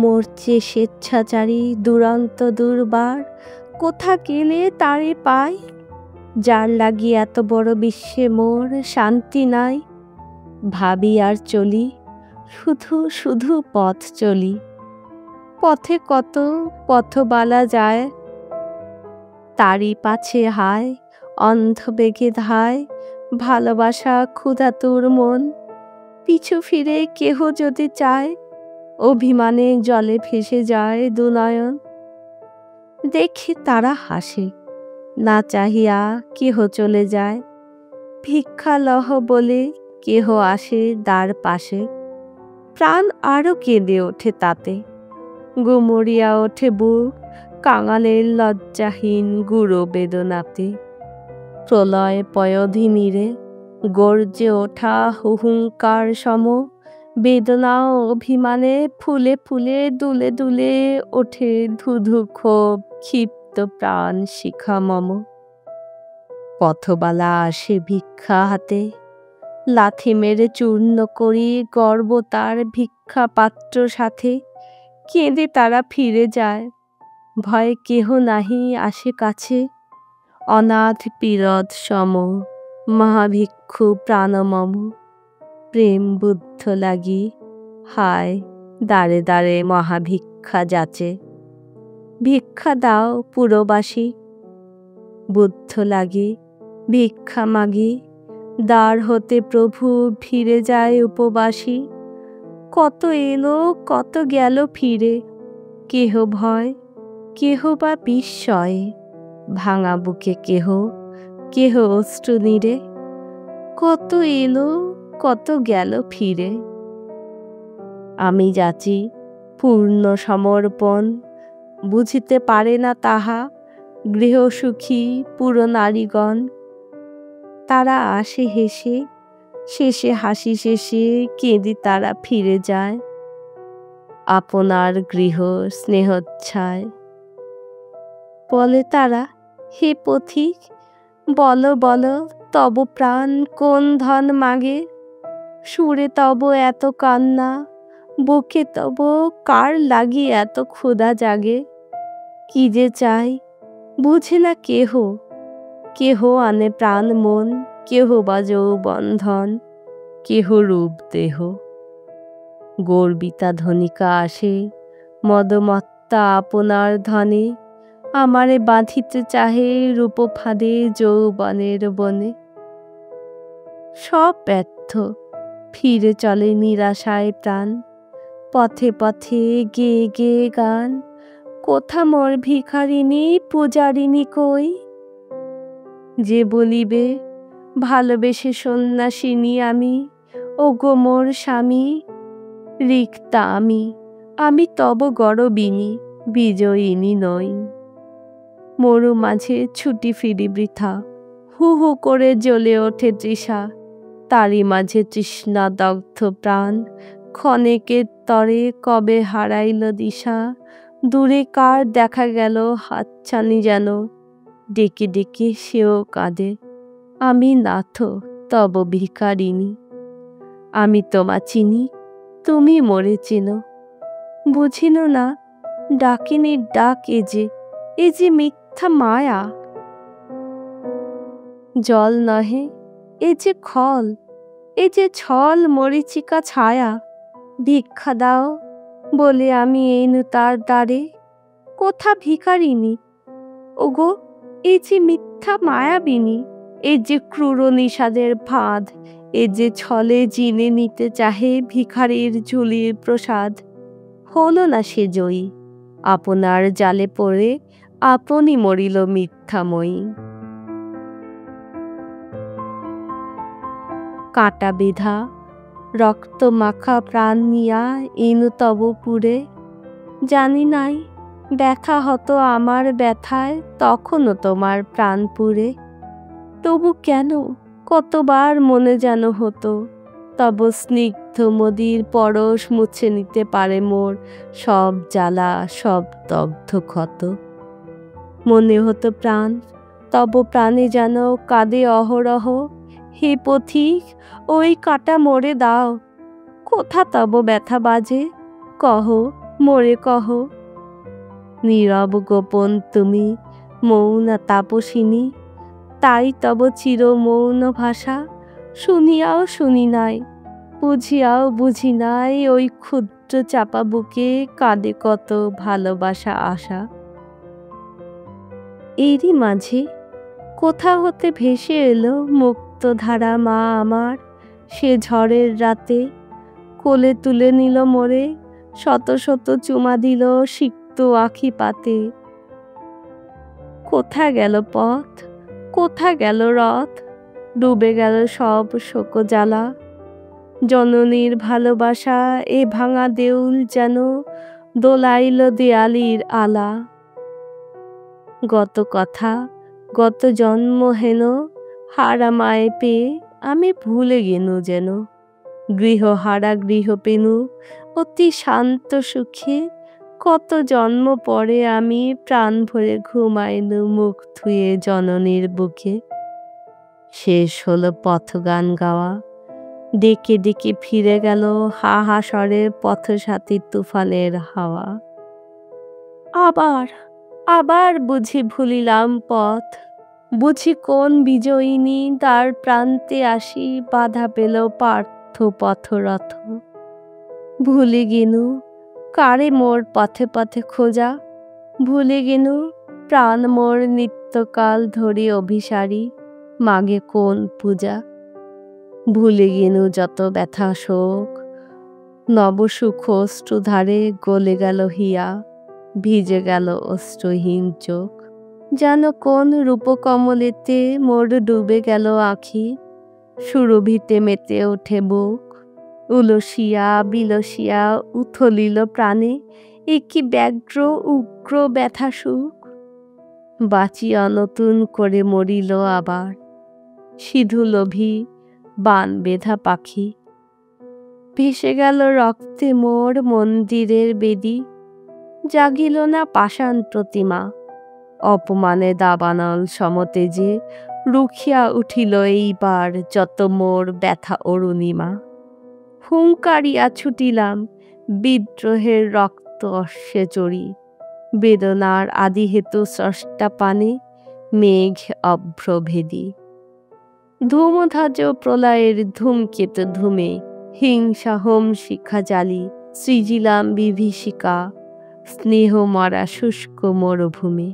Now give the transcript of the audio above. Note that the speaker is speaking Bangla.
মরছে স্বেচ্ছাচারী দুরন্ত দুর্বার, কোথা গেলে তারে পাই? যার লাগি এত বড় বিশ্বে মোর শান্তি নাই। ভাবি আর চলি, শুধু শুধু পথ চলি। পথে কত পথবালা যায়, তারই পাছে হায় অন্ধ বেগে ধায়। ভালোবাসা ক্ষুধাতুর মন, পিছু ফিরে কেহ যদি চায়, অভিমানে জলে ভেসে যায় দুনয়ন। দেখে তারা হাসে, না চাহিয়া কেহ চলে যায়। ভিক্ষা লহ বলে কেহ আসে দ্বার পাশে, প্রাণ আরো কেঁদে ওঠে তাতে। গুমরিয়া ওঠে বুক কাঙালের লজ্জাহীন গুঁড়ো বেদনাতে। প্রলয় পয়োধিনীরে গর্জে ওঠা হুহুঙ্কার সম, বেদনা ও অভিমানে ফুলে ফুলে দুলে দুলে ওঠে ধুধু ক্ষোভ ক্ষিপ্ত প্রাণ শিখা মম। পথবালা আসে ভিক্ষা হাতে, লাথি মেরে চূর্ণ করি গর্ব তার ভিক্ষা পাত্র সাথে। কেঁদে তারা ফিরে যায়, ভয়ে কেহ নাহি আসে কাছে। অনাথ পীরদ সম মহাভিক্ষু প্রাণমম, প্রেম বুদ্ধ লাগি হায় দ্বারে দ্বারে মহাভিক্ষা যাচে। ভিক্ষা দাও পুরবাসী, বুদ্ধ লাগি ভিক্ষা মাগি। দ্বার হতে প্রভু ফিরে যায় উপবাসী। কত এলো কত গেল ফিরে, কেহ ভয় কেহ বা বিস্ময়ে। ভাঙা বুকে কেহ কেহ অশ্রু নীরে, কত এলো কত গেল ফিরে। আমি যাচি পূর্ণ সমর্পণ, বুঝিতে পারে না তাহা গৃহসুখী পুরো নারীগণ। তারা আসে হেসে, শেষে হাসি শেষে কেঁদে তারা ফিরে যায় আপনার গৃহ স্নেহচ্ছায়। বলে তারা, হে পথিক বল বল তব প্রাণ কোন ধন মাগে। সুরে তব এত কান্না, বুকে তব কার লাগি এত ক্ষুধা জাগে। কি যে চাই বুঝে না কেহ, কেহ আনে প্রাণ মন, কেহ বা যৌবন ধন, কেহ রূপ দেহ। গর্বিতা ধনিকা আসে মদমত্তা আপনার ধনে, আমারে বাঁধিতে চাহে রূপ ফাঁদে যৌবনের বনে। সব ব্যর্থ, ফিরে চলে নিরাশায় প্রাণ, পথে পথে গেয়ে গেয়ে গান। কোথা মোর ভিখারিণী পূজারিণী কই? যে বলিবে ভালোবেসে সন্ন্যাসিনী আমি, ওগো মোর স্বামী। রিক্তা আমি তব গরবিনী, বিজয়িনী নই। মরু মাঝে ছুটি ফিরি বৃথা, হু হু করে জ্বলে ওঠে তৃষা। তারই মাঝে তৃষ্ণা দগ্ধ প্রাণ, ক্ষণেকের তরে কবে হারাইল দিশা। দূরে কার দেখা গেল হাতছানি যেন, ডেকে ডেকে সেও কাঁদে। আমি নাথ তব ভিখারিণী, আমি তোমা চিনি তুমি মোরে চেনো। বুঝিল না ডাকিনীর ডাক এ যে মিথ্যা মায়া। জল নহে এ যে খল, এ যে ছল মরীচিকা ছায়া। ভিক্ষা দাও বলে আমি এনু তার দ্বারে, কোথা ভিখারিণী ওগো এ যে মিথ্যা মায়াবিনী। এ যে ক্রূর নিষাদের ফাঁদ, এ যে ছলে জিনে নিতে চাহে ভিখারির ঝুলির প্রসাদ। হলো না সে জয়ী, আপনার জালে পড়ে আপনি মরিল মিথ্যাময়ী। কাঁটা বিধা রক্ত মাখা প্রাণ নিয়া এনু তব পুরে। জানি নাই ব্যথা হতো আমার ব্যথায় তখনও তোমার প্রাণ পুরে। তবু কেন কতবার মনে যেন হতো, তব স্নিগ্ধ মদির পরশ মুছে নিতে পারে মোর সব জ্বালা সব দগ্ধ ক্ষত। মনে হতো প্রাণ তব প্রাণে যেন কাঁদে অহরহ। হে পথিক ওই কাঁটা মোরে দাও, কোথা তব ব্যথা বাজে কহ মোরে কহ। নীরব গোপন তুমি, মৌন তাপসিনী, তাই তব চির মৌন ভাষা শুনিয়াও শুনি নাই, বুঝিয়াও বুঝি নাই, ওই ক্ষুদ্র চাপা বুকে কাঁদে কত ভালোবাসা আশা। এরই মাঝে কোথা হতে ভেসে এলো মুক্তধারা মা আমার, সে ঝড়ের রাতে কোলে তুলে নিল মোরে, শত শত চুমা দিল সিক্ত আখি পাতে। কোথা গেল পথ, কোথা গেল রথ, ডুবে গেল সব শোক জ্বালা। জননীর ভালোবাসা এ ভাঙা দেউল যেন দোলাইল দেয়ালির আলা। গত কথা, গত জন্ম হেন, হারা মায়ে পেয়ে আমি ভুলে গেনু যেন। গৃহহারা গৃহপেনু অতি শান্ত সুখে, কত জন্ম পরে আমি প্রাণ ভরে ঘুমাইনু মুখ ধুয়ে জননীর বুকে। শেষ হলো পথগান গাওয়া, ডেকে ডেকে ফিরে গেল হা হা স্বরে পথসাথী তুফানের হাওয়া। আবার আবার বুঝি ভুলিলাম পথ, বুঝি কোন বিজয়িনী দ্বার প্রান্তে আসি বাধা পেল পার্থ পথরথ। ভুলে গেনু কারে মোর পথে পথে খোঁজা, ভুলে গেনু প্রাণ মোর নিত্যকাল ধরে অভিসারী মাগে কোন পূজা। ভুলে গেনু যত ব্যথা শোক, নবসুখ অশ্রুধারে গলে গেল হিয়া, ভিজে গেল অশ্রুহীন চোখ। যেন কোন রূপকমলেতে মোর ডুবে গেল আখি, সুরভিতে মেতে ওঠে বুক। উলসিয়া বিলসিয়া উথলিল প্রাণে, এ কি ব্যগ্র উগ্র ব্যথা সুখ। বাঁচিয়া নতুন করে মরিল আবার, সিধু লোভী বান বেধা পাখি। ভেসে গেল রক্তে মোর মন্দিরের বেদী, জাগিল না পাষাণ প্রতিমা। অপমানে দাবানল সমতেজে রুখিয়া উঠিল এইবার যত মোর ব্যথা অরুণিমা। হুঙ্কারিয়া ছুটিলাম বিদ্রোহের রক্ত অশ্বে চড়ি, বেদনার আদি হেতু স্রষ্টা পানে মেঘ অভ্রভেদী। ধূমধ্বজ প্রলয়ের ধূমকেতু ধূমে, হিংসা হোম শিখা জালি, সৃজিলাম বিভীষিকা স্নেহ মরা শুষ্ক মরুভূমি।